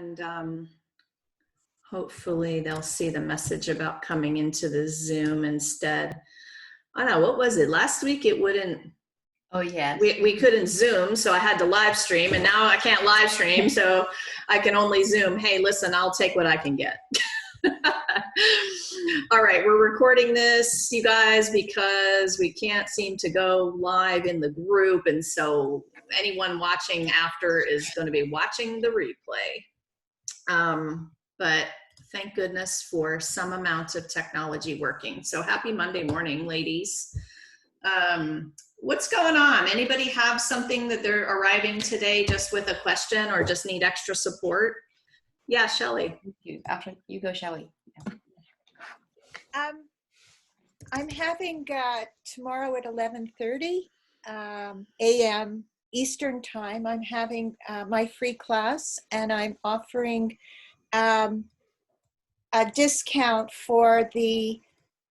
And hopefully they'll see the message about coming into the Zoom instead. I don't know, what was it? Last week it wouldn't, Oh, yes. we couldn't Zoom, so I had to live stream, and now I can't live stream, so I can only Zoom. Hey, listen, I'll take what I can get. All right, we're recording this, you guys, because we can't seem to go live in the group, and so anyone watching after is going to be watching the replay. But thank goodness for some amount of technology working. So happy Monday morning, ladies. What's going on? Anybody have something that they're arriving today just with a question or just need extra support? Yeah, Shelly. Thank you. After you go, Shelly. I'm having tomorrow at 11:30 a.m. Eastern time. I'm having my free class, and I'm offering a discount for the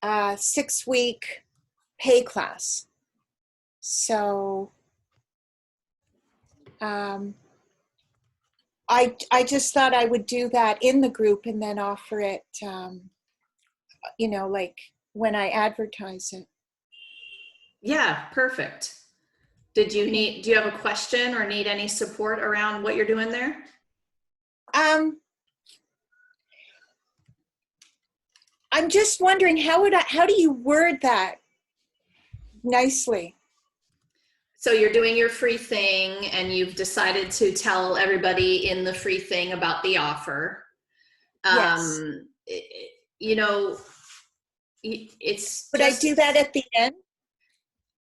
6-week pay class. So I just thought I would do that in the group and then offer it, you know, like when I advertise it. Yeah, perfect. Do you have a question or need any support around what you're doing there? I'm just wondering, how do you word that nicely? So you're doing your free thing and you've decided to tell everybody in the free thing about the offer. Yes. You know, it's Would I do that at the end?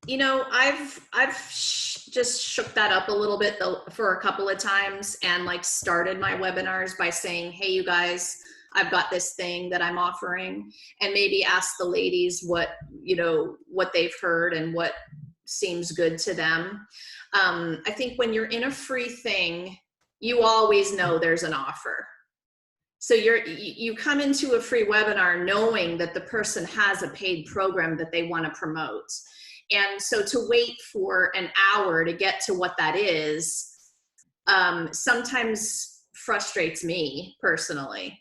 You know, I've just shook that up a little bit for a couple of times and like started my webinars by saying, hey, you guys, I've got this thing that I'm offering, and maybe ask the ladies what, you know, what they've heard and what seems good to them. I think when you're in a free thing, you always know there's an offer. So you come into a free webinar knowing that the person has a paid program that they want to promote. And so to wait for an hour to get to what that is, sometimes frustrates me personally.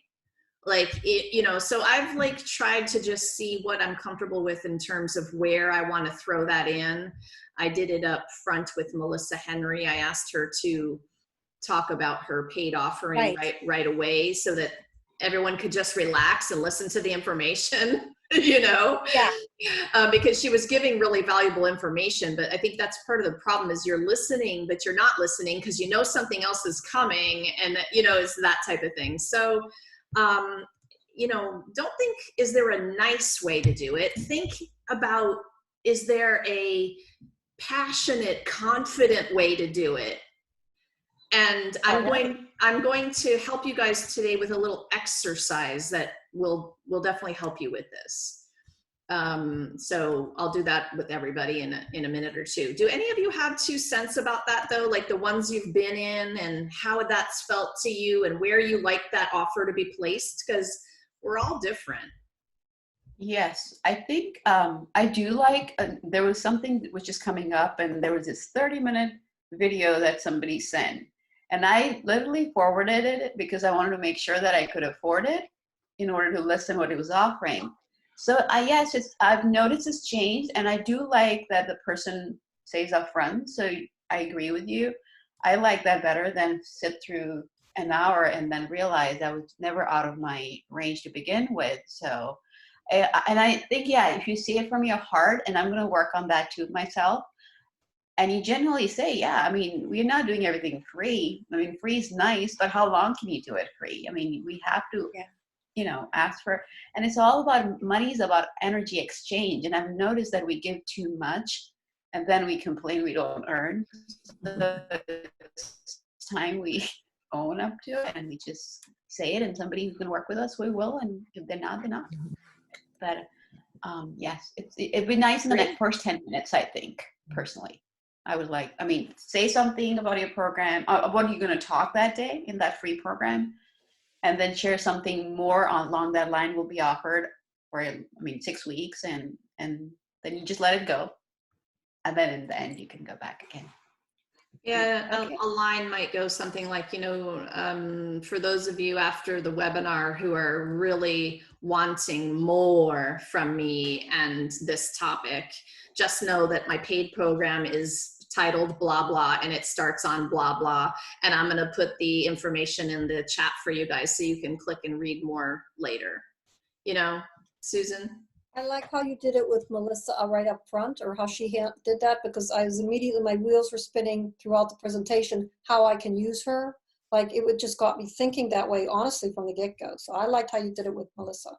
Like, you know, so I've like tried to just see what I'm comfortable with in terms of where I want to throw that in. I did it up front with Melissa Henry. I asked her to talk about her paid offering right away so that everyone could just relax and listen to the information, you know? Yeah. Because she was giving really valuable information, but I think that's part of the problem is you're listening, but you're not listening because you know something else is coming, and you know, it's that type of thing. So, you know, don't think, is there a nice way to do it? Think about, is there a passionate, confident way to do it? And I'm going to help you guys today with a little exercise that will definitely help you with this. So I'll do that with everybody in a minute or two. Do any of you have 2 cents about that though? Like the ones you've been in and how that's felt to you and where you like that offer to be placed? Because we're all different. Yes, I think I do like, there was something which is coming up, and there was this 30-minute video that somebody sent. And I literally forwarded it because I wanted to make sure that I could afford it in order to listen what it was offering. So yes, I've noticed it's changed, and I do like that the person says up front. So I agree with you. I like that better than sit through an hour and then realize I was never out of my range to begin with. So, and I think, yeah, if you see it from your heart, and I'm going to work on that too myself, and you generally say, yeah, I mean, we're not doing everything free. I mean, free is nice, but how long can you do it free? I mean, we have to, you know, ask for, and it's all about, money is about energy exchange. And I've noticed that we give too much and then we complain we don't earn. It's time we own up to it and we just say it, and somebody who's going to work with us, we will. And if they're not, they're not. But yes, it'd be nice in the first 10 minutes, I think, personally. I would like, I mean, say something about your program, what are you going to talk that day in that free program, and then share something more along that line will be offered for, I mean, 6 weeks, and then you just let it go. And then in the end, you can go back again. Yeah, Okay. a line might go something like, for those of you after the webinar who are really wanting more from me and this topic, just know that my paid program is titled blah, blah, and it starts on blah, blah. And I'm going to put the information in the chat for you guys so you can click and read more later. Susan? I like how you did it with Melissa right up front, or how she did that, because I was immediately, my wheels were spinning throughout the presentation, how I can use her. Like, it would just got me thinking that way, honestly, from the get-go. So I liked how you did it with Melissa.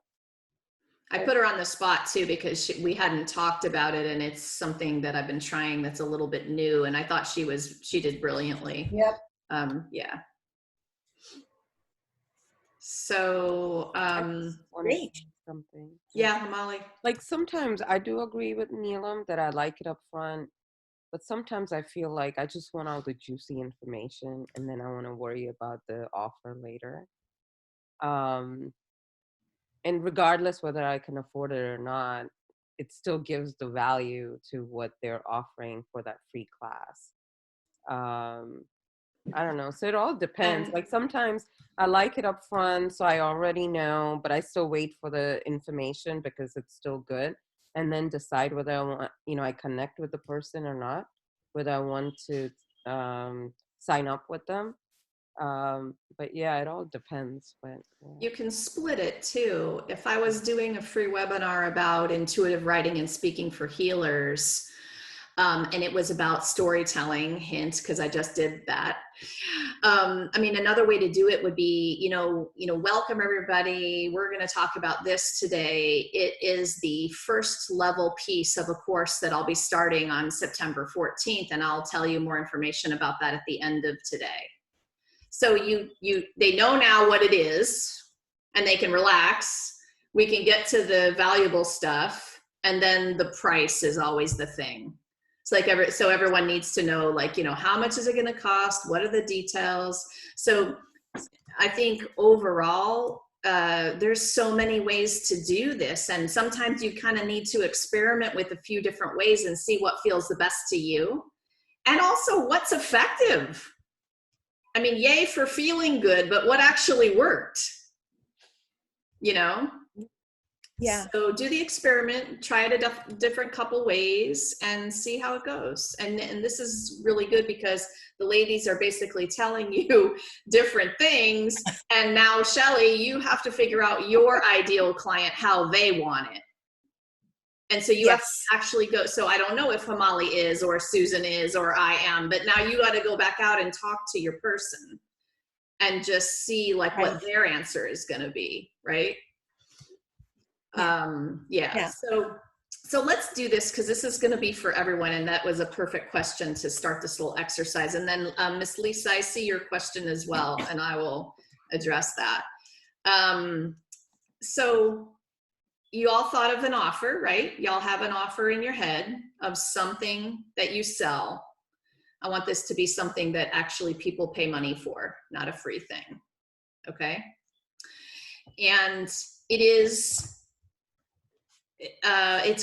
I put her on the spot too, because we hadn't talked about it, and it's something that I've been trying that's a little bit new, and I thought she did brilliantly. Yep. Yeah. So, Great. Something. yeah, Molly. Like sometimes I do agree with Neelam that I like it up front, but sometimes I feel like I just want all the juicy information and then I want to worry about the offer later. And regardless whether I can afford it or not, it still gives the value to what they're offering for that free class. I don't know. So it all depends. And Like sometimes I like it up front, so I already know, but I still wait for the information because it's still good. And then decide whether I want, I connect with the person or not, whether I want to sign up with them. But yeah, it all depends. But yeah. you can split it too. If I was doing a free webinar about intuitive writing and speaking for healers, and it was about storytelling, hint, because I just did that. Another way to do it would be, welcome everybody. We're going to talk about this today. It is the first level piece of a course that I'll be starting on September 14th, and I'll tell you more information about that at the end of today. So they know now what it is, and they can relax. We can get to the valuable stuff, and then the price is always the thing. It's so everyone needs to know, how much is it going to cost? What are the details? So I think overall, there's so many ways to do this. And sometimes you kind of need to experiment with a few different ways and see what feels the best to you. And also what's effective. Yay for feeling good, but what actually worked? Yeah. So do the experiment, try it a different couple ways and see how it goes. And this is really good because the ladies are basically telling you different things. And now, Shelly, you have to figure out your ideal client, how they want it. And so you have to actually go. So I don't know if Hamali is, or Susan is, or I am, but now you got to go back out and talk to your person and just see what their answer is going to be. Right. Yeah. So let's do this, because this is going to be for everyone, and that was a perfect question to start this little exercise. And then Miss Lisa, I see your question as well, and I will address that. So you all thought of an offer, right? Y'all have an offer in your head of something that you sell. I want this to be something that actually people pay money for, not a free thing. Okay. And it's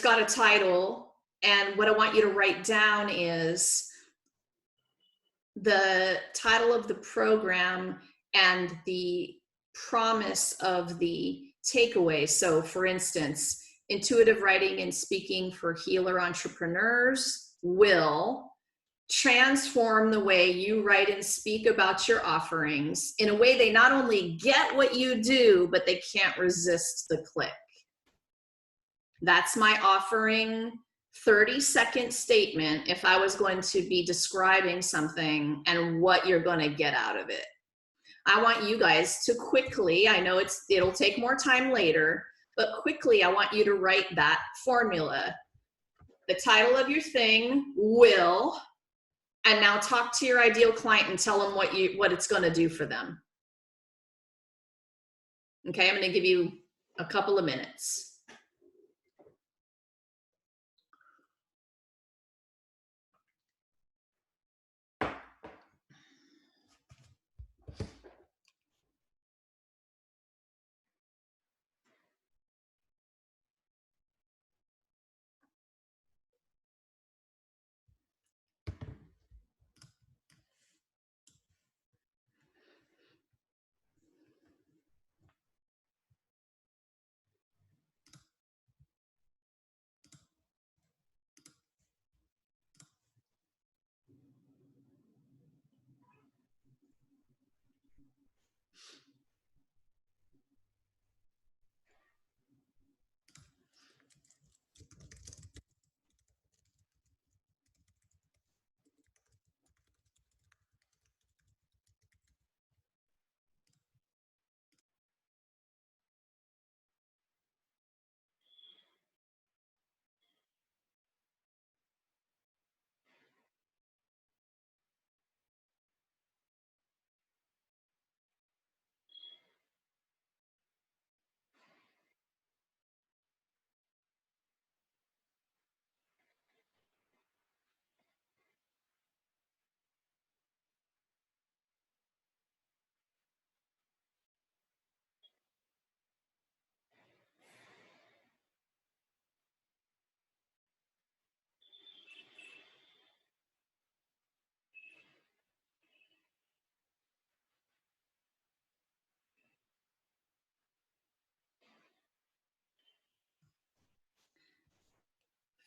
got a title, and what I want you to write down is the title of the program and the promise of the takeaway. So for instance, intuitive writing and speaking for healer entrepreneurs will transform the way you write and speak about your offerings in a way they not only get what you do, but they can't resist the click. That's my offering 30-second statement if I was going to be describing something and what you're going to get out of it. I want you guys to quickly, I know it'll take more time later, but quickly I want you to write that formula. The title of your thing will, and now talk to your ideal client and tell them what it's going to do for them. Okay, I'm going to give you a couple of minutes.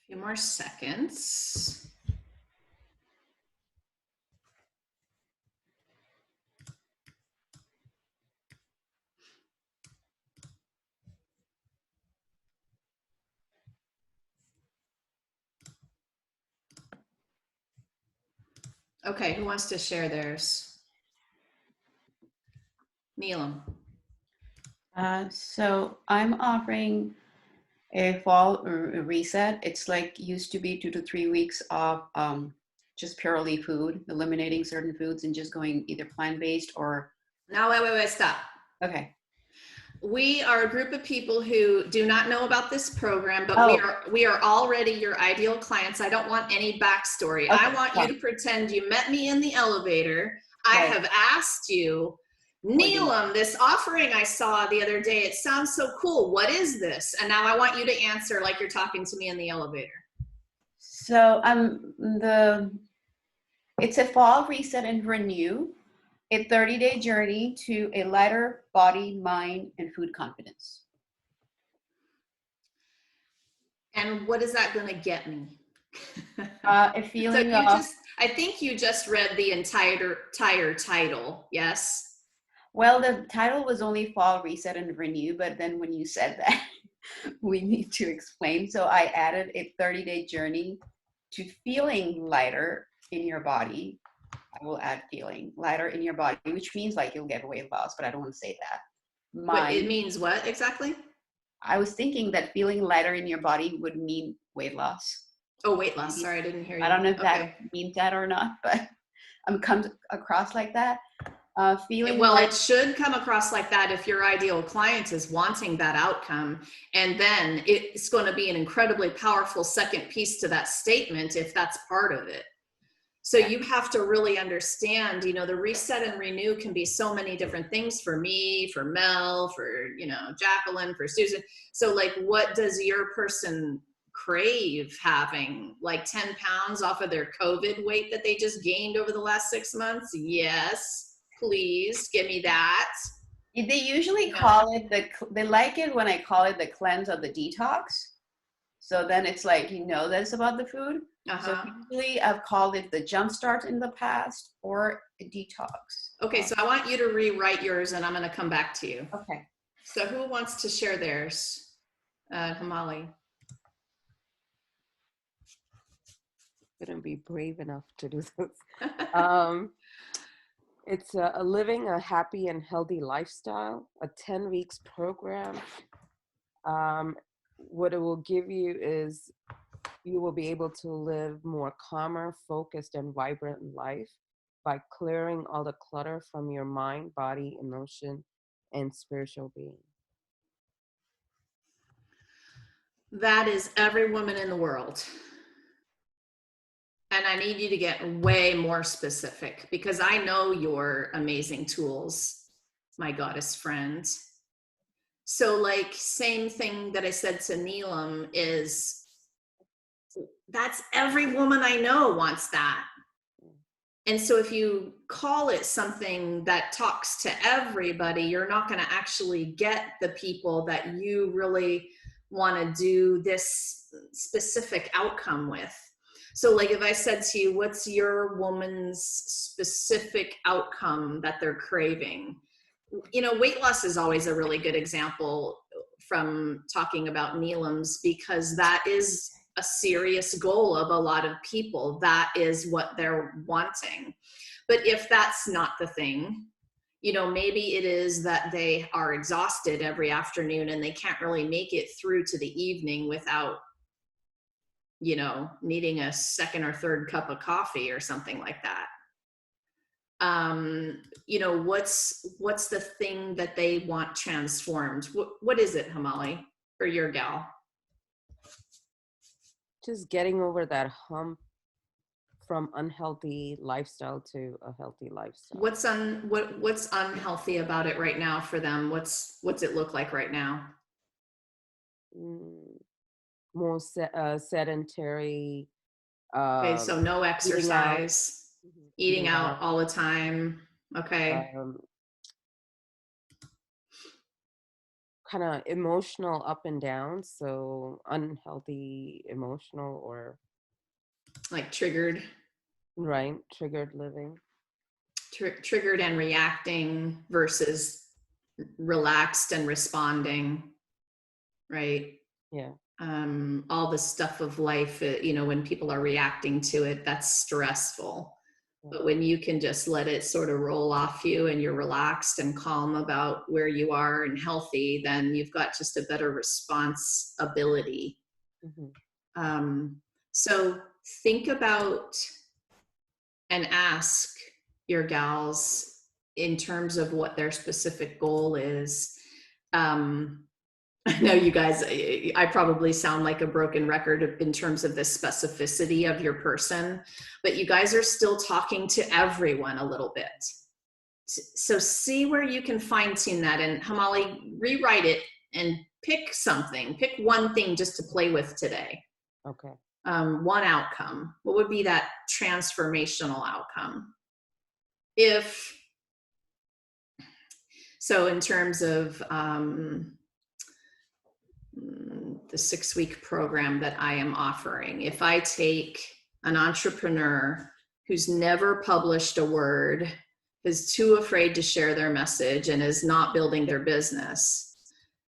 few more seconds. Okay, who wants to share theirs? Neelam. So I'm offering a fall reset. It's like used to be 2 to 3 weeks of just purely food, eliminating certain foods and just going either plant-based or, Now, wait, stop. okay. We are a group of people who do not know about this program, but Oh. we are already your ideal clients. I don't want any backstory. I Okay, want you to pretend you met me in the elevator. I Right. have asked you, What do you- Neelam, this offering I saw the other day, it sounds so cool. What is this? And now I want you to answer like you're talking to me in the elevator. So it's a fall reset and renew, a 30-day journey to a lighter body, mind, and food confidence. And what is that going to get me? A feeling of, I think you just read the entire title. Yes. well, the title was only fall reset and renew, but then when you said that, we need to explain. So I added a 30-day journey to feeling lighter in your body. I will add feeling lighter in your body, which means like you'll get weight loss, but I don't want to say that. Wait, it means what exactly? I was thinking that feeling lighter in your body would mean weight loss. Oh, weight loss. Sorry, I didn't hear you. I don't know if Okay. that means that or not, but comes across like that. Feeling Well, like, it should come across like that if your ideal client is wanting that outcome. And then it's going to be an incredibly powerful second piece to that statement if that's part of it. So you have to really understand, you know, the reset and renew can be so many different things for me, for Mel, for, you know, Jacqueline, for Susan. So like, what does your person crave having? Like 10 pounds off of their COVID weight that they just gained over the last 6 months? Yes, please give me that. they usually call it they like it when I call it the cleanse or the detox. So then it's like, you know, that's about the food. So usually I've called it the jumpstart in the past or a detox. Okay, so I want you to rewrite yours and I'm going to come back to you. Okay. So who wants to share theirs? Hamali. Couldn't be brave enough to do this. It's a living a happy and healthy lifestyle, a 10 weeks program. What it will give you is you will be able to live more calmer, focused, and vibrant life by clearing all the clutter from your mind, body, emotion, and spiritual being. That is every woman in the world. And I need you to get way more specific because I know your amazing tools, my goddess friend. So like same thing that I said to Neelam is that's every woman I know wants that. And so if you call it something that talks to everybody, you're not going to actually get the people that you really want to do this specific outcome with. So like if I said to you, what's your woman's specific outcome that they're craving? You know, weight loss is always a really good example from talking about Neelam's because that is a serious goal of a lot of people. That is what they're wanting. But if that's not the thing, you know, maybe it is that they are exhausted every afternoon and they can't really make it through to the evening without, you know, needing a second or third cup of coffee or something like that. You know, what's the thing that they want transformed? What is it, Hamali, or your gal? Just getting over that hump from unhealthy lifestyle to a healthy lifestyle. What's unhealthy about it right now for them? What's it look like right now? More sedentary. Okay, so no exercise, eating out all the time. Okay. kind of emotional up and down, so unhealthy emotional or Like triggered, right triggered living. triggered and reacting versus relaxed and responding, right? Yeah. All the stuff of life, you know, when people are reacting to it, that's stressful. Yeah. But when you can just let it sort of roll off you and you're relaxed and calm about where you are and healthy, then you've got just a better response ability. Mhm. So think about and ask your gals in terms of what their specific goal is. I know you guys, I probably sound like a broken record in terms of the specificity of your person, but you guys are still talking to everyone a little bit. So see where you can fine tune that, and Hamali, rewrite it and pick something, pick one thing just to play with today. Okay. One outcome. What would be that transformational outcome? If, so in terms of, the 6-week program that I am offering. If I take an entrepreneur who's never published a word, is too afraid to share their message, and is not building their business,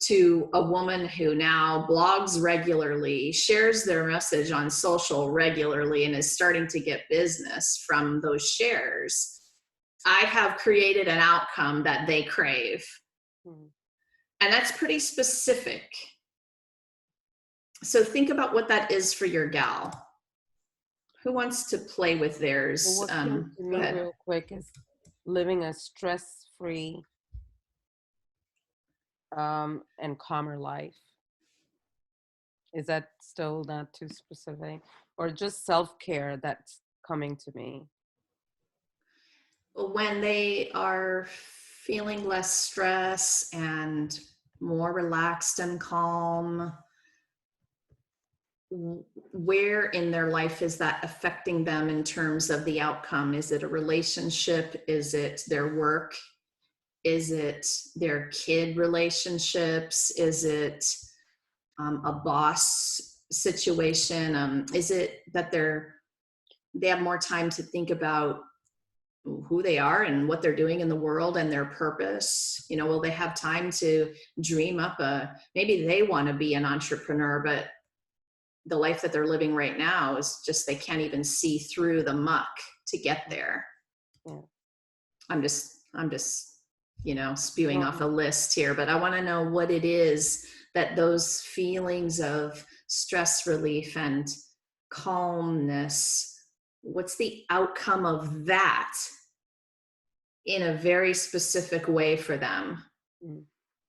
to a woman who now blogs regularly, shares their message on social regularly, and is starting to get business from those shares, I have created an outcome that they crave. Mhm. And that's pretty specific. So think about what that is for your gal. Who wants to play with So theirs? what came to Go me ahead. real quick is living a stress-free and calmer life. Is that still not too specific, or just self-care that's coming to me? When they are feeling less stress and more relaxed and calm, where in their life is that affecting them in terms of the outcome? Is it a relationship? Is it their work? Is it their kid relationships? Is it a boss situation? Is it that they have more time to think about who they are and what they're doing in the world and their purpose? You know, will they have time to dream up maybe they want to be an entrepreneur, but the life that they're living right now is just, they can't even see through the muck to get there. Yeah. I'm just, you know, spewing off a No. list here, but I want to know what it is that those feelings of stress relief and calmness, what's the outcome of that in a very specific way for them? Mm.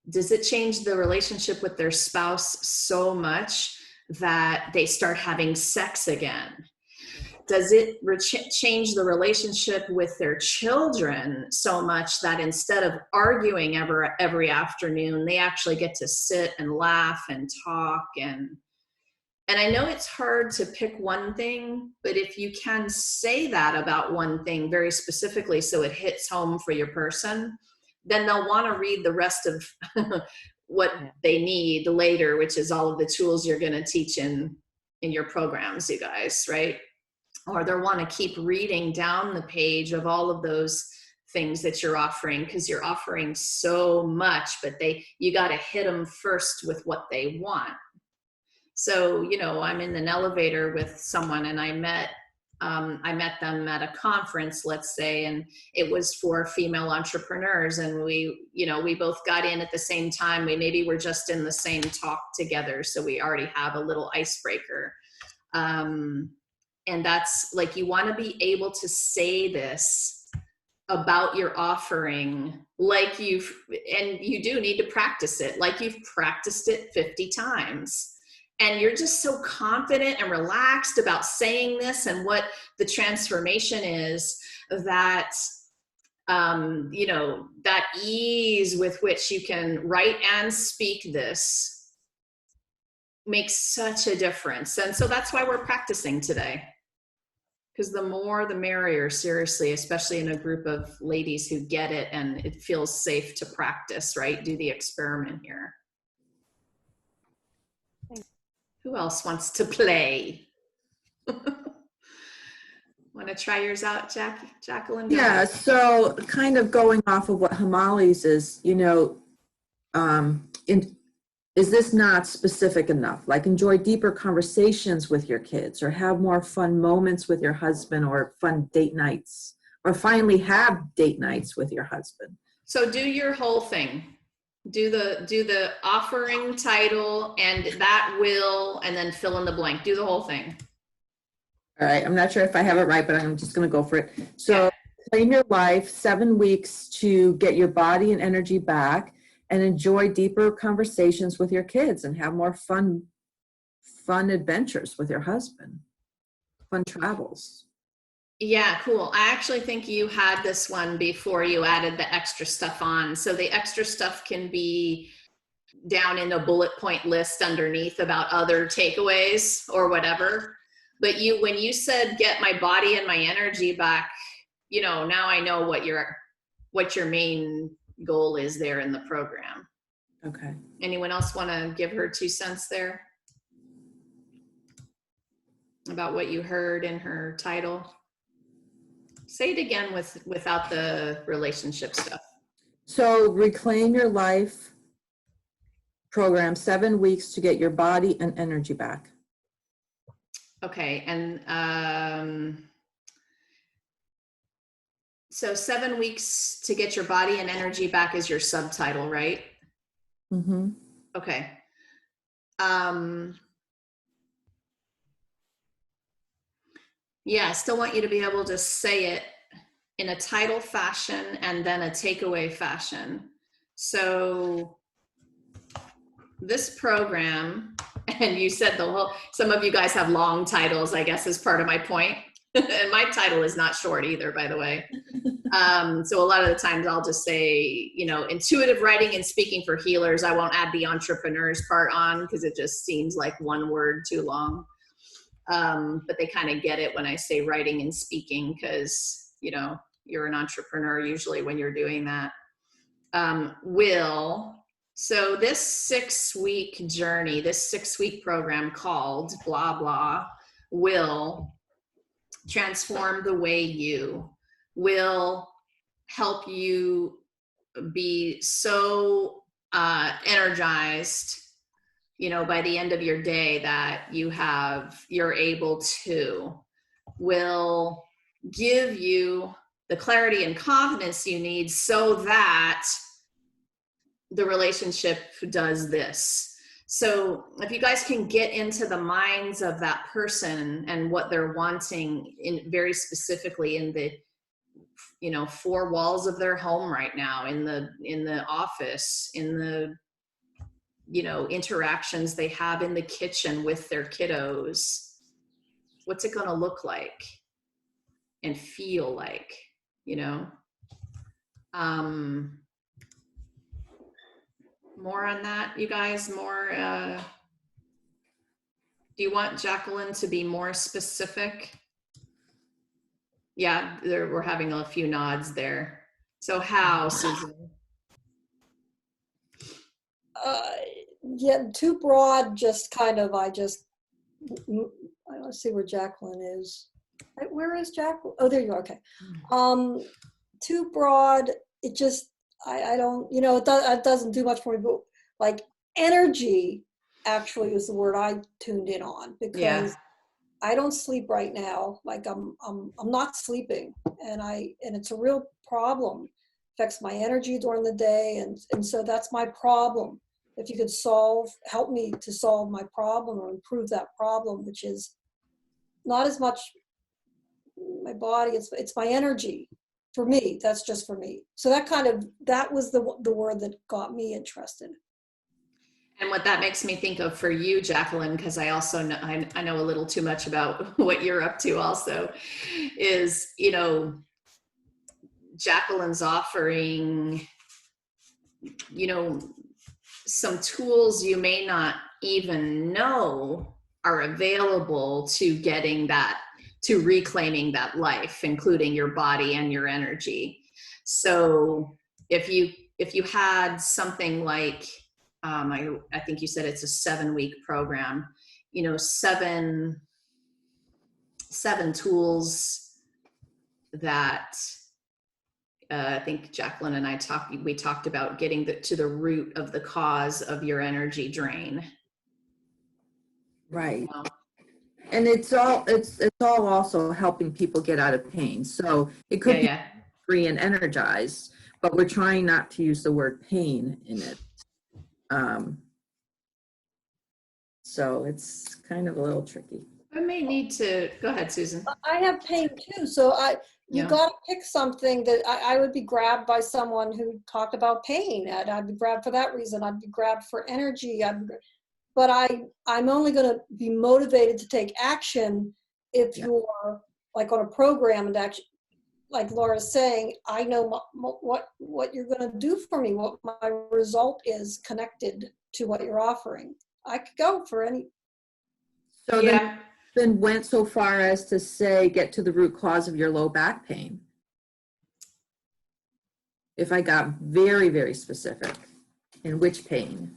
Does it change the relationship with their spouse so much that they start having sex again? Does it change the relationship with their children so much that instead of arguing every afternoon, they actually get to sit and laugh and talk? And I know it's hard to pick one thing, but if you can say that about one thing very specifically so it hits home for your person, then they'll want to read the rest of what they need later, which is all of the tools you're going to teach in your programs, you guys, right? Or they'll want to keep reading down the page of all of those things that you're offering, because you're offering so much, but you got to hit them first with what they want. So, you know, I'm in an elevator with someone and I met them at a conference, let's say, and it was for female entrepreneurs. And we both got in at the same time. Maybe we're just in the same talk together. So we already have a little icebreaker. And that's like, you want to be able to say this about your offering, like you do need to practice it, like you've practiced it 50 times. And you're just so confident and relaxed about saying this and what the transformation is, that, that ease with which you can write and speak this makes such a difference. And so that's why we're practicing today. Because the more the merrier, seriously, especially in a group of ladies who get it and it feels safe to practice, right? Do the experiment here. Who else wants to play? Want to try yours out, Jacqueline? Go Yeah, ahead. so kind of going off of what Hamali's is, is this not specific enough? Like enjoy deeper conversations with your kids or have more fun moments with your husband or fun date nights or finally have date nights with your husband. So do your whole thing. Do the offering title and that will, and then fill in the blank. Do the whole thing. All right, I'm not sure if I have it right, but I'm just going to go for it. So claim your life, 7 weeks to get your body and energy back and enjoy deeper conversations with your kids and have more fun adventures with your husband, fun travels. Yeah, cool. I actually think you had this one before you added the extra stuff on. So the extra stuff can be down in a bullet point list underneath about other takeaways or whatever. But when you said get my body and my energy back, now I know what your main goal is there in the program. Okay. Anyone else want to give her 2 cents there about what you heard in her title? Say it again without the relationship stuff. So reclaim your life program, 7 weeks to get your body and energy back. Okay, and so 7 weeks to get your body and energy back is your subtitle, right? Mm-hmm. Okay. Yeah, I still want you to be able to say it in a title fashion and then a takeaway fashion. So this program, and you said some of you guys have long titles, I guess is part of my point. And my title is not short either, by the way. So a lot of the times I'll just say, intuitive writing and speaking for healers. I won't add the entrepreneurs part on because it just seems like one word too long. But they kind of get it when I say writing and speaking because, you're an entrepreneur usually when you're doing that. So this 6-week journey, this 6-week program called blah, blah, will transform the way you will help you be so energized, by the end of your day that you're able to, will give you the clarity and confidence you need so that the relationship does this. So if you guys can get into the minds of that person and what they're wanting in very specifically in the 4 walls of their home right now, in the office, in the interactions they have in the kitchen with their kiddos, what's it going to look like and feel like, more on that, you guys, more, do you want Jacqueline to be more specific? Yeah, we're having a few nods there. So how, Susan? Yeah, too broad, just kind of, I don't see where Jacqueline is. Where is Jacqueline? Oh, there you are, okay. Too broad, it just, I don't, it doesn't do much for me, but like energy actually is the word I tuned in on because I don't sleep right now. Like I'm not sleeping and it's a real problem. Affects my energy during the day. And so that's my problem. If you could help me to solve my problem or improve that problem, which is not as much my body, it's my energy. For me, that's just for me. So that was the word that got me interested. And what that makes me think of for you, Jacqueline, because I also know, I know a little too much about what you're up to also, is, Jacqueline's offering, some tools you may not even know are available to getting that, to reclaiming that life, including your body and your energy. So if you had something like, I think you said it's a 7-week program. you know, seven tools that I think Jacqueline and I talked about getting to the root of the cause of your energy drain. Right. You know? And it's all also helping people get out of pain. So it could be Yeah. free and energized, but we're trying not to use the word pain in it. So it's kind of a little tricky. I may need to go ahead, Susan. I have pain too, so you Yeah. gotta pick something that I would be grabbed by someone who talked about pain, and I'd be grabbed for that reason. I'd be grabbed for energy. But I'm only gonna be motivated to take action if Yeah. you're like on a program and actually, like Laura's saying, I know what you're gonna do for me, what my result is connected to what you're offering. I could go for any. So Yeah. then went so far as to say, get to the root cause of your low back pain. If I got very, very specific, in which pain?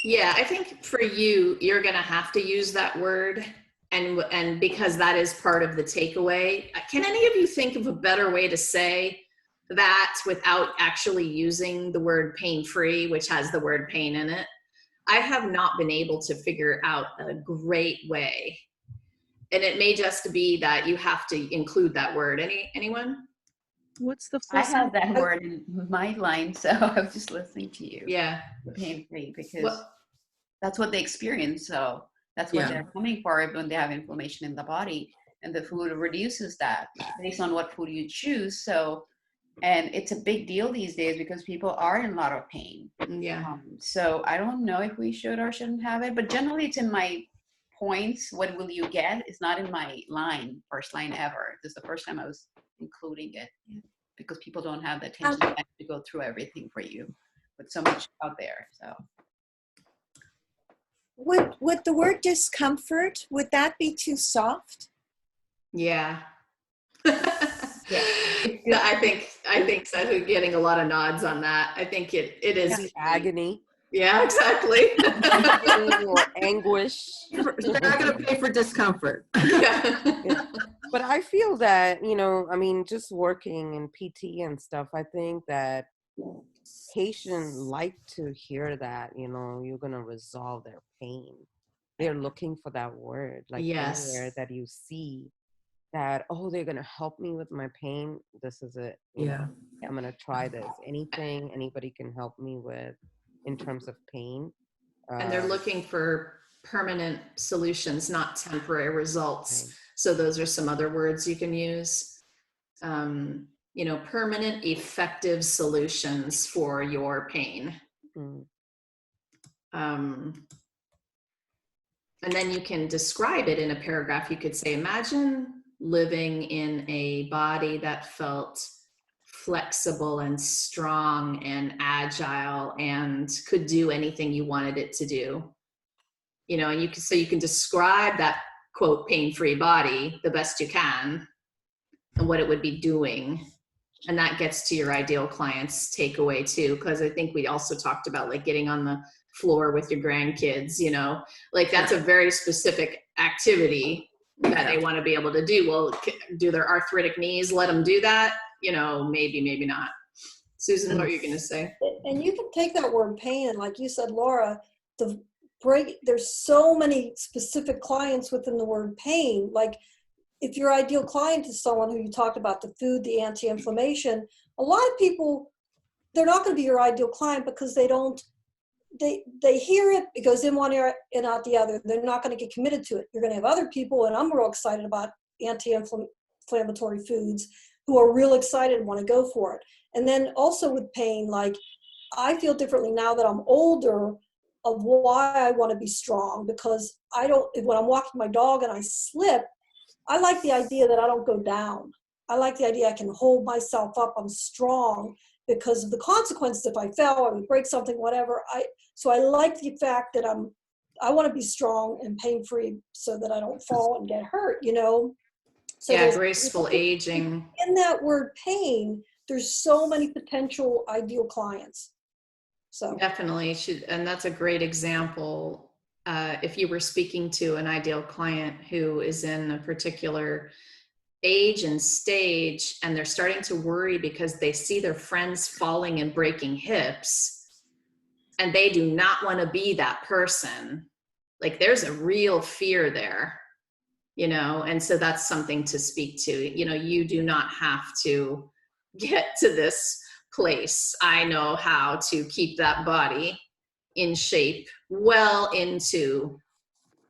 Yeah, I think for you, you're going to have to use that word, and because that is part of the takeaway. Can any of you think of a better way to say that without actually using the word pain-free, which has the word pain in it? I have not been able to figure out a great way. And it may just be that you have to include that word. Anyone? What's the I full have that word in my line, so I'm just listening to you. Yeah. Pain-free, because Well, that's what they experience. So that's what Yeah. they're coming for when they have inflammation in the body, and the food reduces that based on what food you choose. So, and it's a big deal these days because people are in a lot of pain. yeah. So I don't know if we should or shouldn't have it, but generally it's in my points. What will you get? It's not in my line, first line ever. This is the first time I was including it because people don't have the attention to go through everything for you with so much out there. So Would the word discomfort, would that be too soft? Yeah. yeah, I think so. We're getting a lot of nods on that. I think it is. The agony Yeah, exactly. or anguish. They're not going to pay for discomfort. Yeah. But I feel that, you know, I mean, just working in PT and stuff, I think that patients like to hear that, you know, you're going to resolve their pain. They're looking for that word, like Yes. anywhere that you see that, oh, they're going to help me with my pain. This is it. You know, I'm going to try this. Anything anybody can help me with in terms of pain. And they're looking for permanent solutions, not temporary results. Right. So those are some other words you can use. You know, permanent, effective solutions for your pain. Mm. And then you can describe it in a paragraph. You could say, imagine living in a body that felt flexible and strong and agile and could do anything you wanted it to do. You know, and you can describe that quote pain-free body the best you can and what it would be doing. And that gets to your ideal client's takeaway too, because I think we also talked about like getting on the floor with your grandkids, you know, like that's a very specific activity that they want to be able to do. Well, do their arthritic knees let them do that? You know, maybe not. Susan, what are you going to say? And you can take that word pain, and like you said, Laura, there's so many specific clients within the word pain. Like if your ideal client is someone who you talked about, the food, the anti-inflammation, a lot of people, they're not going to be your ideal client because they hear it, it goes in one ear and out the other. They're not going to get committed to it. You're going to have other people, and I'm real excited about anti-inflammatory foods, who are real excited and want to go for it. And then also with pain, like I feel differently now that I'm older of why I want to be strong, because when I'm walking my dog and I slip, I like the idea that I don't go down. I like the idea I can hold myself up. I'm strong because of the consequences. If I fell or break something, whatever. So I like the fact that I want to be strong and pain-free so that I don't fall and get hurt, you know? So yeah, graceful aging. In that word pain, there's so many potential ideal clients. So definitely should, and that's a great example if you were speaking to an ideal client who is in a particular age and stage, and they're starting to worry because they see their friends falling and breaking hips, and they do not want to be that person. Like, there's a real fear there, you know, and so that's something to speak to. You know, you do not have to get to this place. I know how to keep that body in shape well into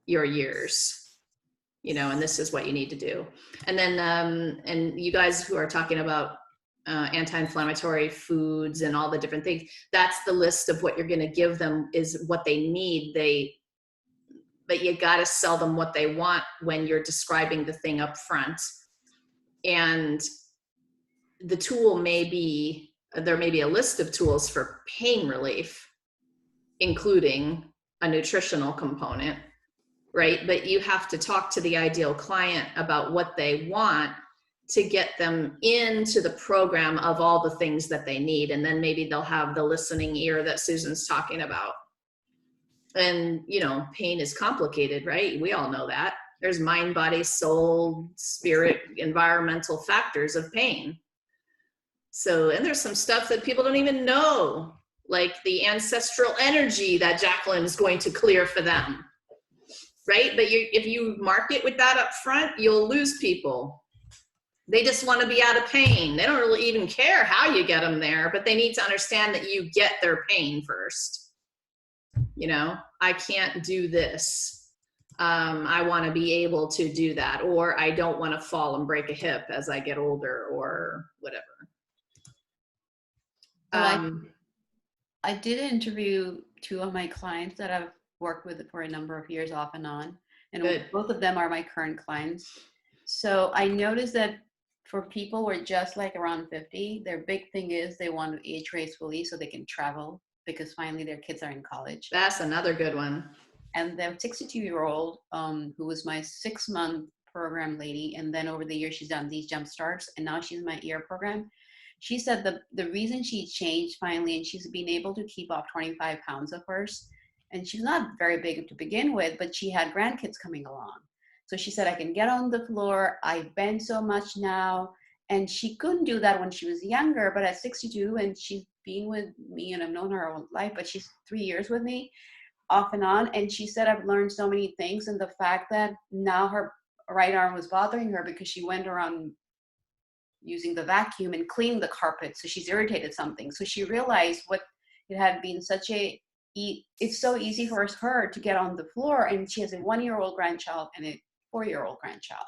your years, you know, and this is what you need to do. And then, and you guys who are talking about anti-inflammatory foods and all the different things, that's the list of what you're going to give them, is what they need. But you got to sell them what they want when you're describing the thing up front. And the tool may be, there may be a list of tools for pain relief, including a nutritional component, right? But you have to talk to the ideal client about what they want to get them into the program of all the things that they need. And then maybe they'll have the listening ear that Susan's talking about. And, you know, pain is complicated, right? We all know that. There's mind, body, soul, spirit, environmental factors of pain. So, and there's some stuff that people don't even know, like the ancestral energy that Jacqueline's going to clear for them, right? But if you market with that up front, you'll lose people. They just want to be out of pain. They don't really even care how you get them there, but they need to understand that you get their pain first. You know, I can't do this. I want to be able to do that, or I don't want to fall and break a hip as I get older, or whatever. I did interview 2 of my clients that I've worked with for a number of years off and on, and Good. both of them are my current clients. So I noticed that for people who are just like around 50, their big thing is they want to age gracefully so they can travel, because finally their kids are in college. That's another good one. And the 62-year-old who was my 6-month program lady, and then over the years she's done these jump starts, and now she's in my EAR program. She said the reason she changed finally, and she's been able to keep off 25 pounds of hers, and she's not very big to begin with, but she had grandkids coming along. So she said, I can get on the floor, I bend so much now. And she couldn't do that when she was younger, but at 62, and she's been with me, and I've known her all life, but she's 3 years with me, off and on. And she said, I've learned so many things, and the fact that now her right arm was bothering her because she went around using the vacuum and cleaning the carpet, so she's irritated something. So she realized what it had been such a, it's so easy for her to get on the floor, and she has a 1-year-old grandchild and a 4-year-old grandchild.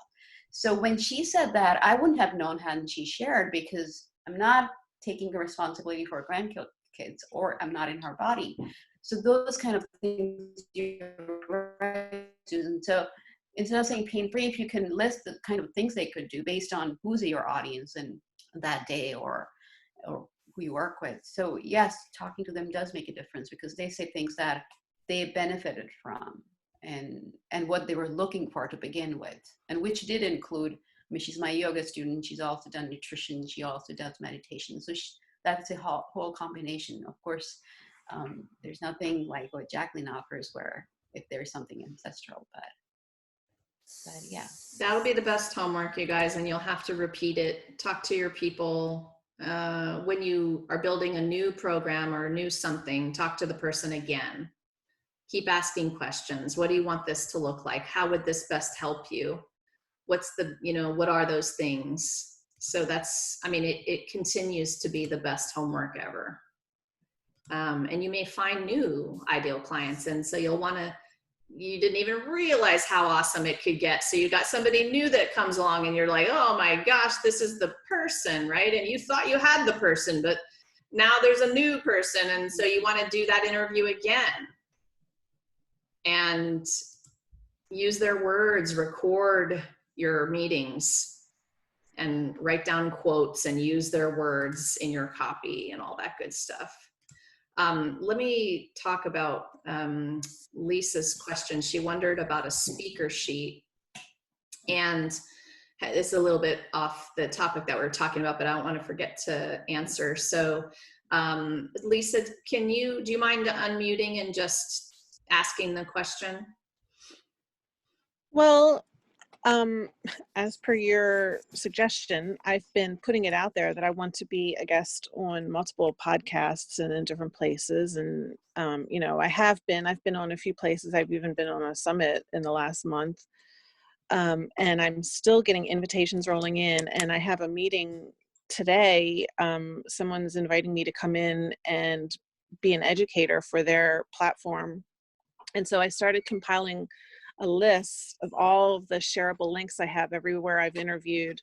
So when she said that, I wouldn't have known hadn't she shared, because I'm not taking the responsibility for grandkids, or I'm not in her body. So those kind of things, you're right, Susan. So instead of saying pain-free, if you can list the kind of things they could do based on who's your audience and that day, or who you work with. So yes, talking to them does make a difference, because they say things that they benefited from and what they were looking for to begin with, and which did include, I mean, she's my yoga student, she's also done nutrition, she also does meditation. So that's a whole combination. Of course, there's nothing like what Jacqueline offers, where if there's something ancestral, but yeah. That'll be the best homework, you guys, and you'll have to repeat it. Talk to your people. When you are building a new program or a new something, talk to the person again. Keep asking questions. What do you want this to look like? How would this best help you? What's the, you know, what are those things? So that's, I mean, it continues to be the best homework ever. And you may find new ideal clients. And so you'll want to, you didn't even realize how awesome it could get. So you got somebody new that comes along and you're like, oh my gosh, this is the person, right? And you thought you had the person, but now there's a new person. And so you want to do that interview again and use their words, record your meetings and write down quotes and use their words in your copy and all that good stuff. Let me talk about Lisa's question. She wondered about a speaker sheet, and it's a little bit off the topic that we're talking about, but I don't want to forget to answer. So Lisa, do you mind unmuting and just asking the question? Well, as per your suggestion, I've been putting it out there that I want to be a guest on multiple podcasts and in different places. And, you know, I've been on a few places. I've even been on a summit in the last month. And I'm still getting invitations rolling in, and I have a meeting today. Someone's inviting me to come in and be an educator for their platform. And so I started compiling a list of all of the shareable links I have everywhere I've interviewed,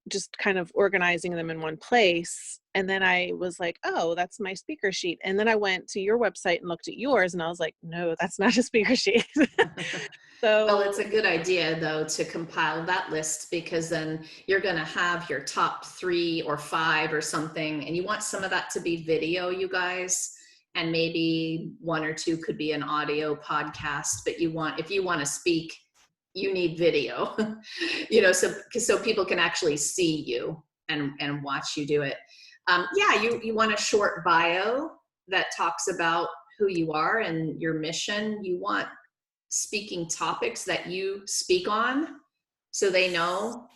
just kind of organizing them in one place. And then I was like, oh, that's my speaker sheet. And then I went to your website and looked at yours, and I was like, no, that's not a speaker sheet. So, Well, it's a good idea though to compile that list, because then you're going to have your top 3 or 5 or something, and you want some of that to be video, you guys, and maybe 1 or 2 could be an audio podcast. But if you want to speak, you need video, you know, so people can actually see you and watch you do it. Yeah, you want a short bio that talks about who you are and your mission. You want speaking topics that you speak on, so they know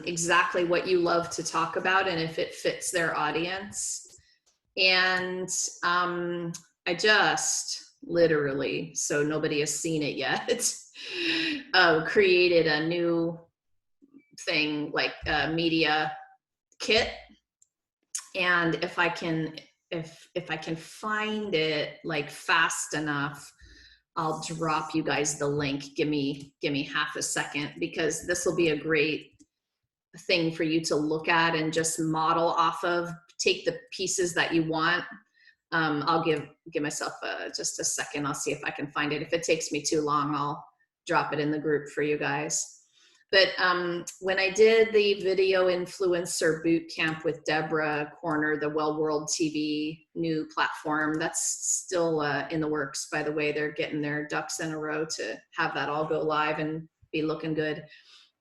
exactly what you love to talk about and if it fits their audience. And I just literally, so nobody has seen it yet, created a new thing, like a media kit. And if I can find it like fast enough, I'll drop you guys the link. Give me half a second, because this will be a great thing for you to look at and just model off of. Take the pieces that you want. I'll give myself just a second. I'll see if I can find it. If it takes me too long, I'll drop it in the group for you guys. But when I did the video influencer boot camp with Deborah Corner, the Well World TV new platform, that's still in the works, by the way. They're getting their ducks in a row to have that all go live and be looking good.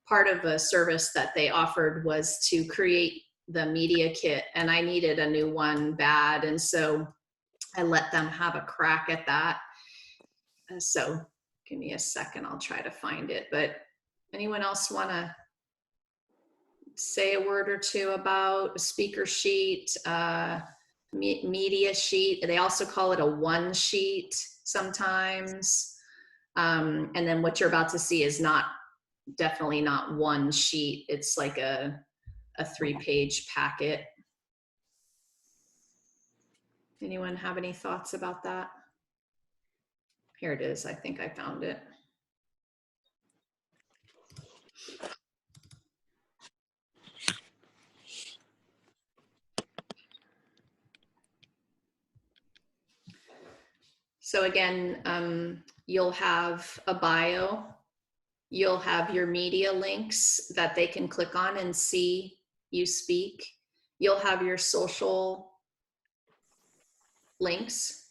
Part of a service that they offered was to create the media kit, and I needed a new one bad. And so I let them have a crack at that. So give me a second, I'll try to find it. But anyone else want to say a word or two about a speaker sheet, media sheet? They also call it a one sheet sometimes. And then what you're about to see is definitely not one sheet. It's like a 3-page packet. Anyone have any thoughts about that? Here it is. I think I found it. So again, you'll have a bio. You'll have your media links that they can click on and see you speak. You'll have your social links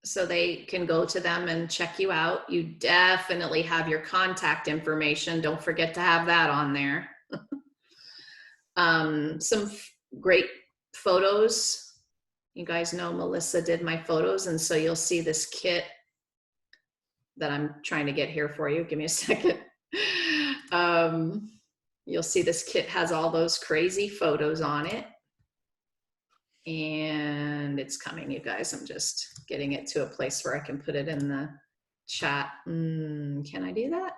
so they can go to them and check you out. You definitely have your contact information. Don't forget to have that on there. Some great photos. You guys know Melissa did my photos, and so you'll see this kit that I'm trying to get here for you. Give me a second. You'll see this kit has all those crazy photos on it. And it's coming, you guys. I'm just getting it to a place where I can put it in the chat. Can I do that?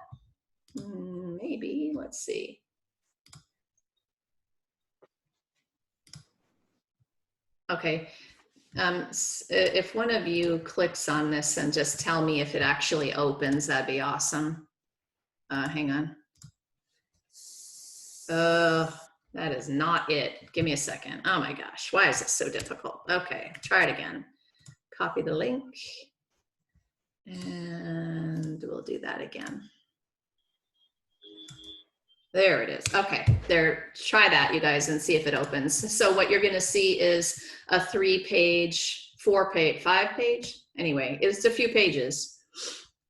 Maybe. Let's see. Okay. If one of you clicks on this and just tell me if it actually opens, that'd be awesome. Hang on. That is not it. Give me a second. Oh my gosh, why is it so difficult? Okay, try it again. Copy the link. And we'll do that again. There it is. Okay, there. Try that, you guys, and see if it opens. So what you're gonna see is a 3-page, 4-page, 5-page? Anyway, it's a few pages.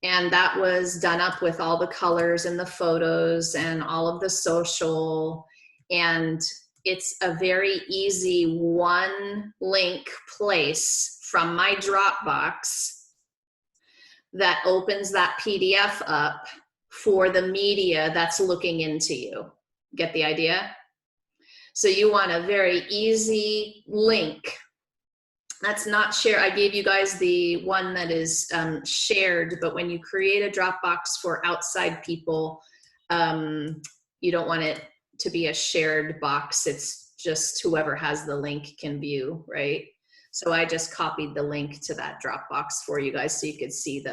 And that was done up with all the colors and the photos and all of the social. And it's a very easy one link place from my Dropbox that opens that PDF up for the media that's looking into you. Get the idea? So you want a very easy link. That's not share. I gave you guys the one that is shared, but when you create a Dropbox for outside people, you don't want it to be a shared box. It's just whoever has the link can view, right? So I just copied the link to that Dropbox for you guys so you could see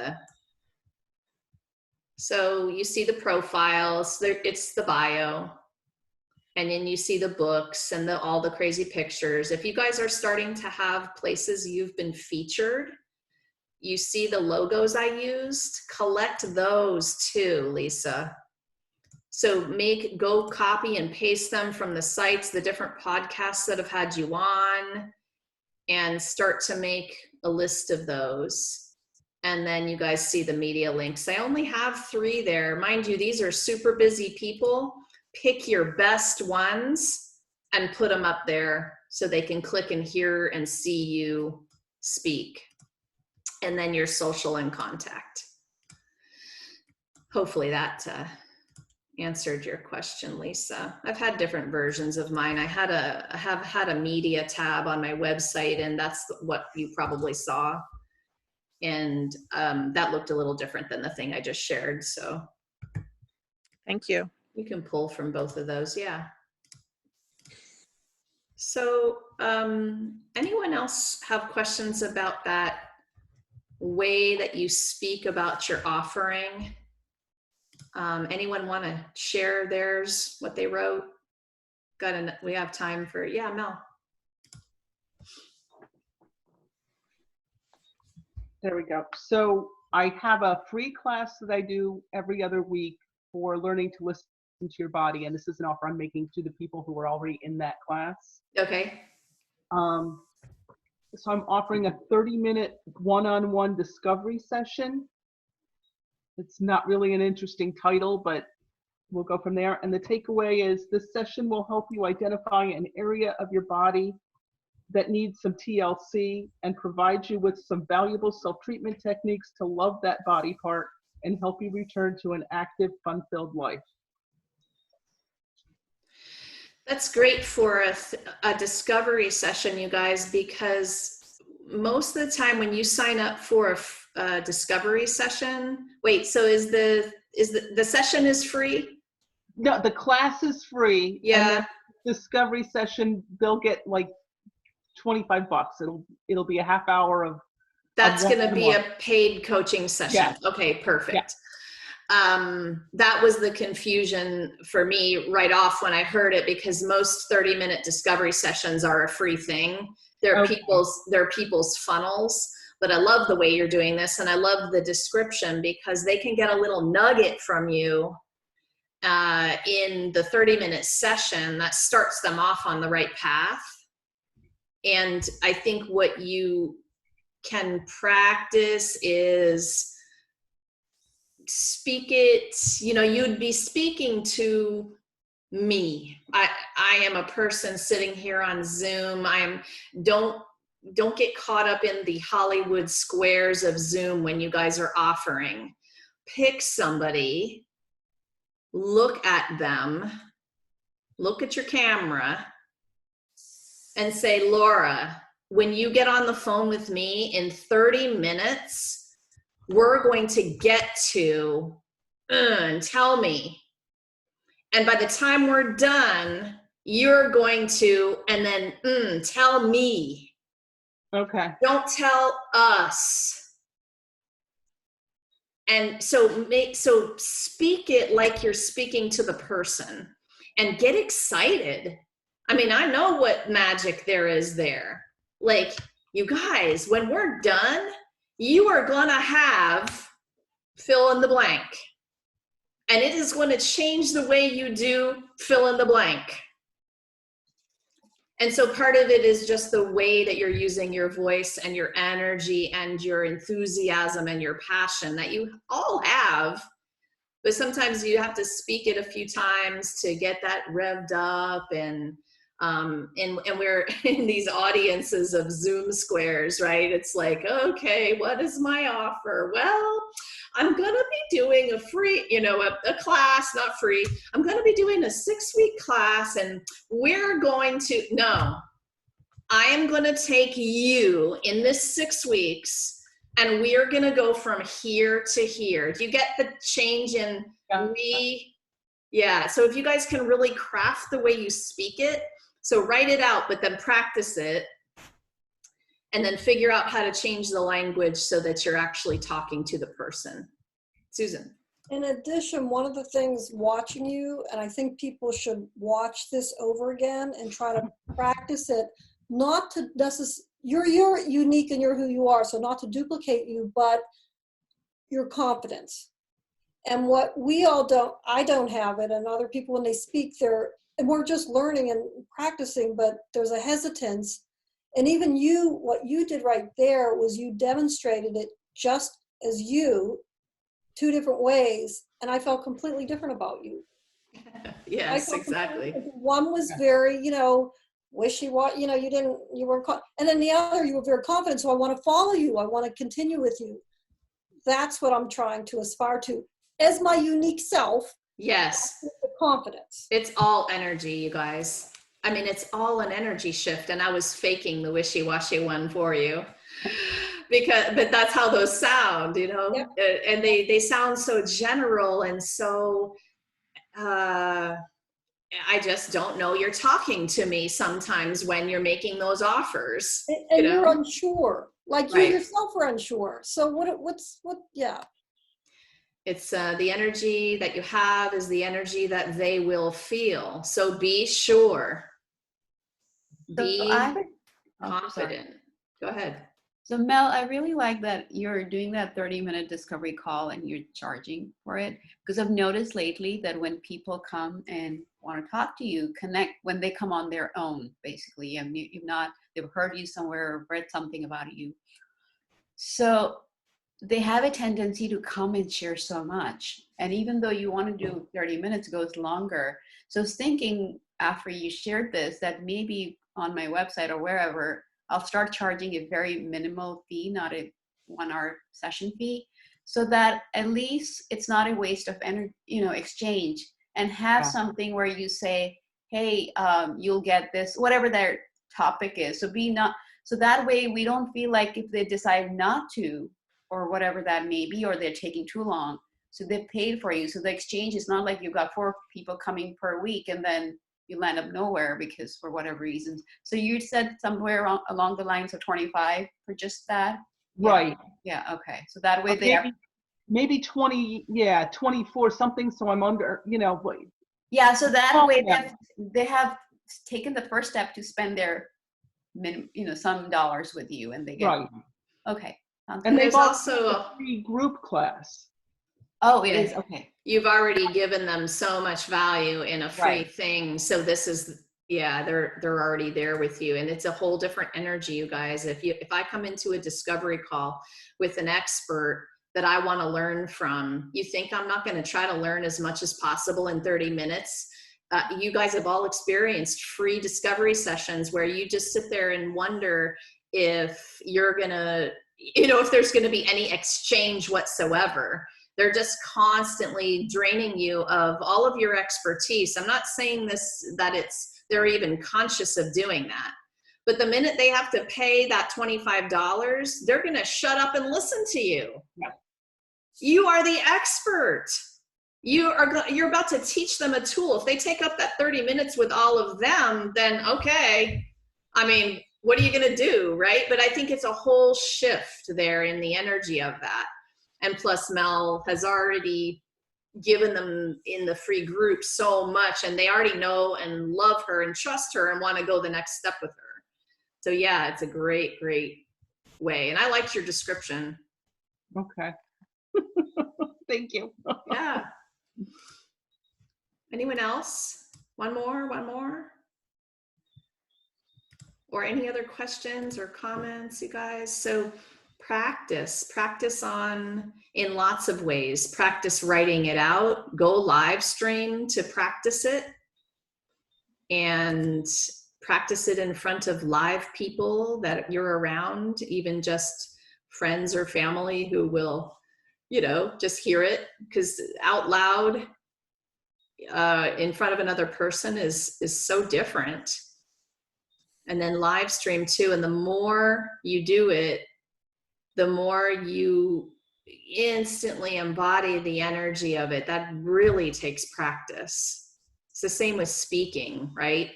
so you see the profiles, it's the bio, and then you see the books and all the crazy pictures. If you guys are starting to have places you've been featured, you see the logos I used, collect those too, Lisa. So go copy and paste them from the sites, the different podcasts that have had you on, and start to make a list of those. And then you guys see the media links. I only have 3 there. Mind you, these are super busy people. Pick your best ones and put them up there so they can click and hear and see you speak. And then your social and contact. Hopefully that answered your question, Lisa. I've had different versions of mine. I have had a media tab on my website, and that's what you probably saw. And that looked a little different than the thing I just shared. So Thank you. you can pull from both of those, yeah. So anyone else have questions about that way that you speak about your offering? Anyone want to share theirs, what they wrote? We have time for, yeah, Mel. There we go. So I have a free class that I do every other week for learning to listen to your body. And this is an offer I'm making to the people who are already in that class. Okay. So I'm offering a 30-minute one-on-one discovery session. It's not really an interesting title, but we'll go from there. And the takeaway is this session will help you identify an area of your body that needs some TLC and provide you with some valuable self-treatment techniques to love that body part and help you return to an active, fun-filled life. That's great for a discovery session, you guys, because most of the time when you sign up for a discovery session, wait, so is the session is free? No, the class is free. Yeah. And the discovery session, they'll get like $25. It'll be a half hour of. That's going to be a paid coaching session. Yeah. Okay, perfect. Yeah. That was the confusion for me right off when I heard it, because most 30-minute discovery sessions are a free thing. They're people's funnels, but I love the way you're doing this, and I love the description because they can get a little nugget from you in the 30-minute session that starts them off on the right path. And I think what you can practice is speak it, you'd be speaking to me. I am a person sitting here on Zoom. Don't get caught up in the Hollywood squares of Zoom when you guys are offering. Pick somebody, look at them, look at your camera, and say, Laura, when you get on the phone with me in 30 minutes, we're going to get to, and tell me. And by the time we're done, you're going to, and then, tell me. Okay. Don't tell us. And so speak it like you're speaking to the person and get excited. I mean, I know what magic there is there. Like, you guys, when we're done, you are gonna have fill in the blank. And it is going to change the way you do fill in the blank. And so part of it is just the way that you're using your voice and your energy and your enthusiasm and your passion that you all have. But sometimes you have to speak it a few times to get that revved up. And And we're in these audiences of Zoom squares, right? It's like, okay, what is my offer? Well, I'm going to be doing a free, a class, not free. I'm going to be doing a 6-week class, and we're going to, no, I am going to take you in this 6 weeks, and we are going to go from here to here. Do you get the change in we? Yeah. So if you guys can really craft the way you speak it, so write it out, but then practice it, and then figure out how to change the language so that you're actually talking to the person. Susan. In addition, one of the things watching you, and I think people should watch this over again and try to practice it, not to necessarily, you're unique and you're who you are, so not to duplicate you, but your confidence. And what we all don't, I don't have it, and other people when they speak, and we're just learning and practicing, but there's a hesitance. And even you, what you did right there was you demonstrated it just as you, 2 different ways, and I felt completely different about you. Yes, exactly. One was very, wishy-washy, you weren't, and then the other, you were very confident, so I want to follow you, I want to continue with you. That's what I'm trying to aspire to as my unique self. Yes. The confidence. It's all energy, you guys. I mean, it's all an energy shift, and I was faking the wishy-washy one for you. But that's how those sound, Yep. And they sound so general and so, I just don't know you're talking to me sometimes when you're making those offers. And you're unsure, like Right. you yourself are unsure. So yeah. It's the energy that you have is the energy that they will feel. So be sure. Be confident. Go ahead. So Mel, I really like that you're doing that 30-minute discovery call and you're charging for it, because I've noticed lately that when people come and want to talk to you, connect when they come on their own, basically, and they've heard you somewhere or read something about you. So they have a tendency to come and share so much. And even though you want to do 30 minutes, it goes longer. So I was thinking after you shared this, that maybe on my website or wherever, I'll start charging a very minimal fee, not a 1-hour session fee, so that at least it's not a waste of energy, exchange, and have something where you say, hey, you'll get this, whatever their topic is. So that way we don't feel like if they decide not to, or whatever that may be, or they're taking too long, so they paid for you. So the exchange is not like you've got 4 people coming per week and then you land up nowhere because for whatever reasons. So you said somewhere along the lines of 25 for just that? Right. Yeah, okay. So that way maybe 20, 24 something. So I'm under, Yeah, so that way they have taken the first step to spend their, some dollars with you, and they get, right. Okay. And there's also a free group class. Oh, it is, okay. You've already given them so much value in a free Right. thing. So this is, they're already there with you, and it's a whole different energy, you guys. If I come into a discovery call with an expert that I want to learn from, you think I'm not going to try to learn as much as possible in 30 minutes? You guys have all experienced free discovery sessions where you just sit there and wonder if you're going to, if there's going to be any exchange whatsoever. They're just constantly draining you of all of your expertise. I'm not saying that they're even conscious of doing that. But the minute they have to pay that $25, they're going to shut up and listen to you. Yeah. You are the expert. You're about to teach them a tool. If they take up that 30 minutes with all of them, then okay. I mean, what are you going to do, right? But I think it's a whole shift there in the energy of that. And plus Mel has already given them in the free group so much, and they already know and love her and trust her and want to go the next step with her. So yeah, it's a great, great way. And I liked your description. Okay. Thank you. Yeah. Anyone else? One more? Or any other questions or comments, you guys? So practice in lots of ways. Practice writing it out, go live stream to practice it, and practice it in front of live people that you're around, even just friends or family who will, you know, just hear it, because out loud in front of another person is so different. And then live stream too. And the more you do it, the more you instantly embody the energy of it. That really takes practice. It's the same with speaking, right?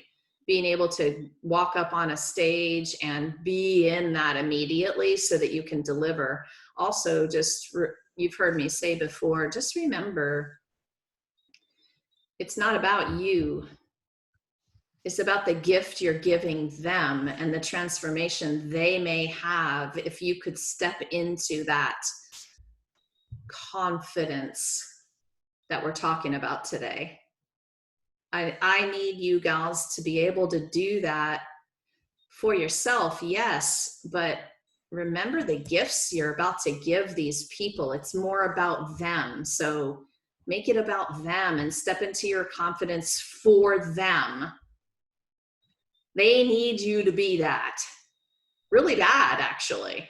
Being able to walk up on a stage and be in that immediately so that you can deliver. Also, you've heard me say before, just remember, it's not about you. It's about the gift you're giving them and the transformation they may have if you could step into that confidence that we're talking about today. I need you gals to be able to do that for yourself, yes, but remember the gifts you're about to give these people. It's more about them. So make it about them and step into your confidence for them. They need you to be that. Really bad, actually.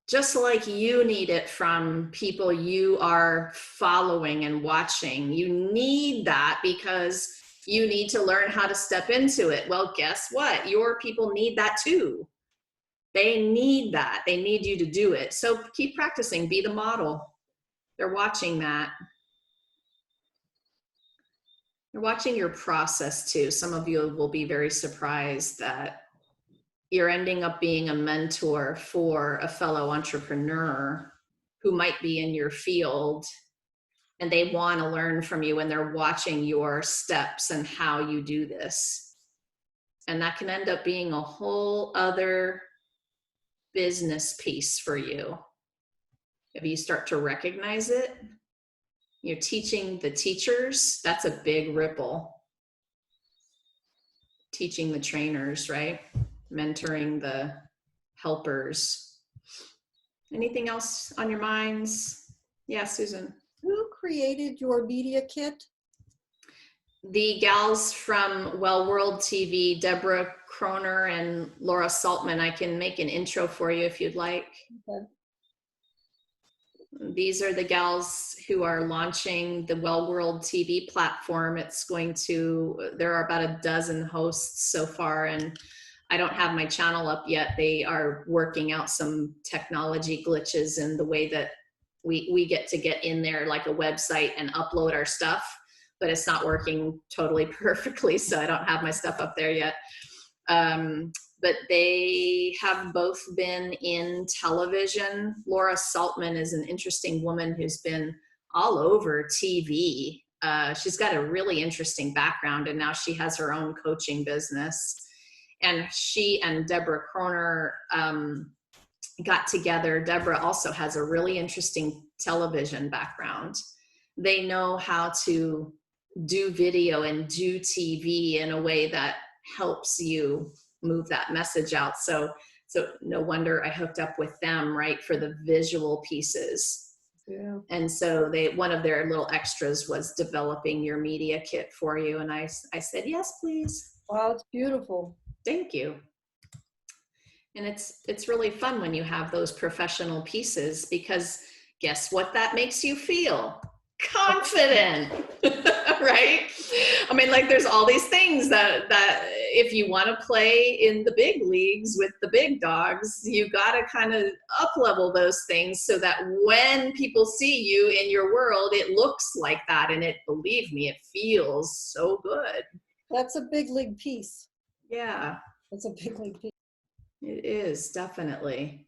Just like you need it from people you are following and watching. You need that because you need to learn how to step into it. Well, guess what? Your people need that too. They need that. They need you to do it. So keep practicing. Be the model. They're watching that. They're watching your process too. Some of you will be very surprised that you're ending up being a mentor for a fellow entrepreneur who might be in your field, and they want to learn from you, and they're watching your steps and how you do this. And that can end up being a whole other business piece for you. If you start to recognize it, you're teaching the teachers, that's a big ripple. Teaching the trainers, right? Mentoring the helpers. Anything else on your minds? Yeah, Susan. Who created your media kit? The gals from Well World TV, Deborah Kroner and Laura Saltman. I can make an intro for you if you'd like. Okay. These are the gals who are launching the Well World TV platform. There are about a dozen hosts so far, and I don't have my channel up yet. They are working out some technology glitches in the way that we get in there like a website and upload our stuff, but it's not working totally perfectly, so I don't have my stuff up there yet. But they have both been in television. Laura Saltman is an interesting woman who's been all over TV. She's got a really interesting background, and now she has her own coaching business. And she and Deborah Kroner got together. Deborah also has a really interesting television background. They know how to do video and do TV in a way that helps you move that message out. So no wonder I hooked up with them, right, for the visual pieces. Yeah. And so one of their little extras was developing your media kit for you. And I said, yes, please. Wow, it's beautiful. Thank you. And it's really fun when you have those professional pieces, because guess what that makes you feel? Confident, right? I mean, like, there's all these things that if you want to play in the big leagues with the big dogs, you got to kind of up level those things so that when people see you in your world, it looks like that. And believe me, it feels so good. That's a big league piece. Yeah. That's a big league piece. It is, definitely.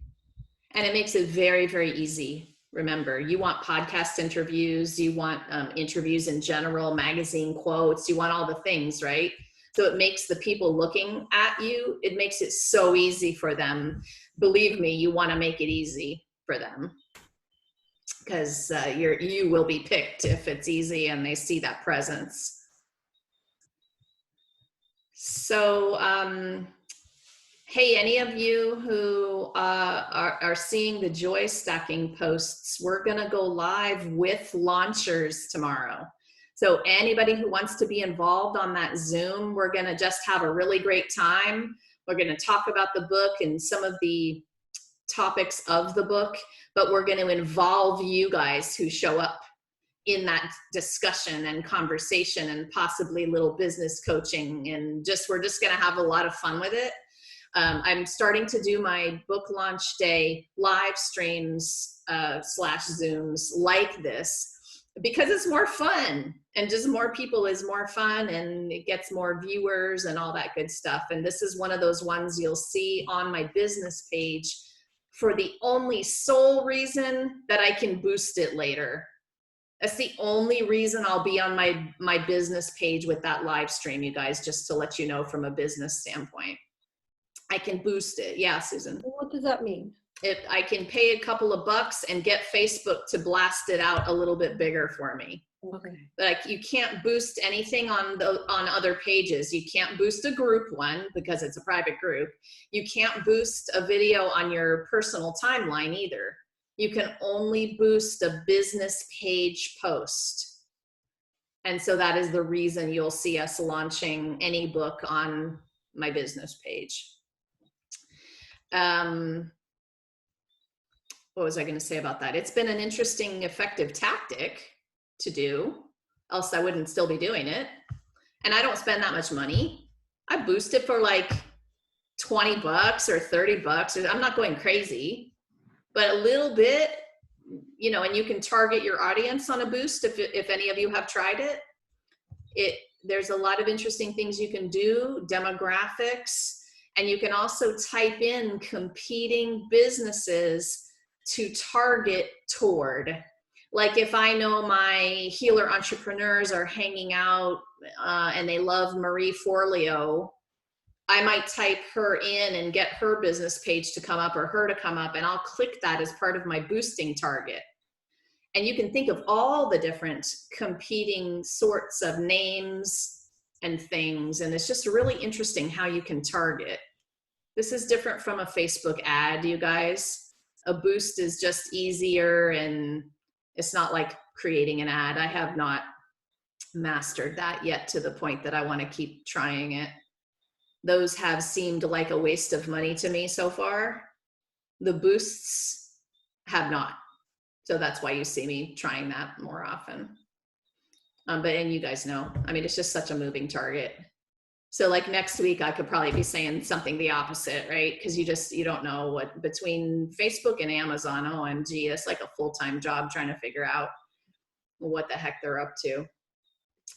And it makes it very, very easy. Remember, you want podcast interviews, you want interviews in general, magazine quotes, you want all the things, right? So it makes the people looking at you, it makes it so easy for them. Believe me, you want to make it easy for them, because you will be picked if it's easy and they see that presence. So, hey, any of you who are seeing the Joy Stacking posts, we're going to go live with launchers tomorrow. So anybody who wants to be involved on that Zoom, we're going to just have a really great time. We're going to talk about the book and some of the topics of the book, but we're going to involve you guys who show up in that discussion and conversation, and possibly little business coaching, and we're just going to have a lot of fun with it. I'm starting to do my book launch day live streams / Zooms like this, because it's more fun, and just more people is more fun, and it gets more viewers and all that good stuff. And this is one of those ones you'll see on my business page for the only sole reason that I can boost it later. That's the only reason I'll be on my business page with that live stream, you guys, just to let you know from a business standpoint. I can boost it. Yeah, Susan. What does that mean? If I can pay a couple of bucks and get Facebook to blast it out a little bit bigger for me. Okay. But you can't boost anything on other pages. You can't boost a group one because it's a private group. You can't boost a video on your personal timeline either. You can only boost a business page post. And so that is the reason you'll see us launching any book on my business page. What was I going to say about that? It's been an interesting, effective tactic to do, else I wouldn't still be doing it. And I don't spend that much money. I boost it for like 20 bucks or 30 bucks. I'm not going crazy, but a little bit, you know, and you can target your audience on a boost if any of you have tried it. There's a lot of interesting things you can do, demographics, and you can also type in competing businesses to target toward. Like if I know my healer entrepreneurs are hanging out and they love Marie Forleo, I might type her in and get her business page to come up or her to come up, and I'll click that as part of my boosting target. And you can think of all the different competing sorts of names and things, and it's just really interesting how you can target. This is different from a Facebook ad, you guys. A boost is just easier, and it's not like creating an ad. I have not mastered that yet to the point that I want to keep trying it. Those have seemed like a waste of money to me so far. The boosts have not. So that's why you see me trying that more often. And you guys know, I mean, it's just such a moving target. So like next week, I could probably be saying something the opposite, right? Because you don't know what, between Facebook and Amazon, OMG, it's like a full-time job trying to figure out what the heck they're up to.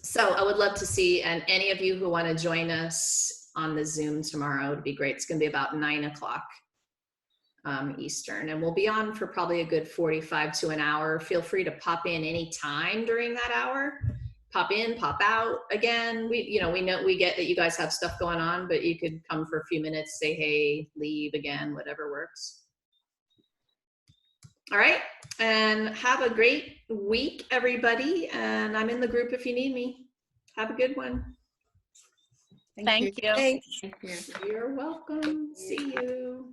So I would love to see, and any of you who want to join us on the Zoom tomorrow, it would be great. It's going to be about 9 o'clock Eastern, and we'll be on for probably a good 45 to an hour. Feel free to pop in any time during that hour. Pop in, pop out. Again, we get that you guys have stuff going on, but you could come for a few minutes, say hey, leave again, whatever works. All right, and have a great week, everybody. And I'm in the group if you need me. Have a good one. Thank you. Thanks. Thank you. You're welcome. See you.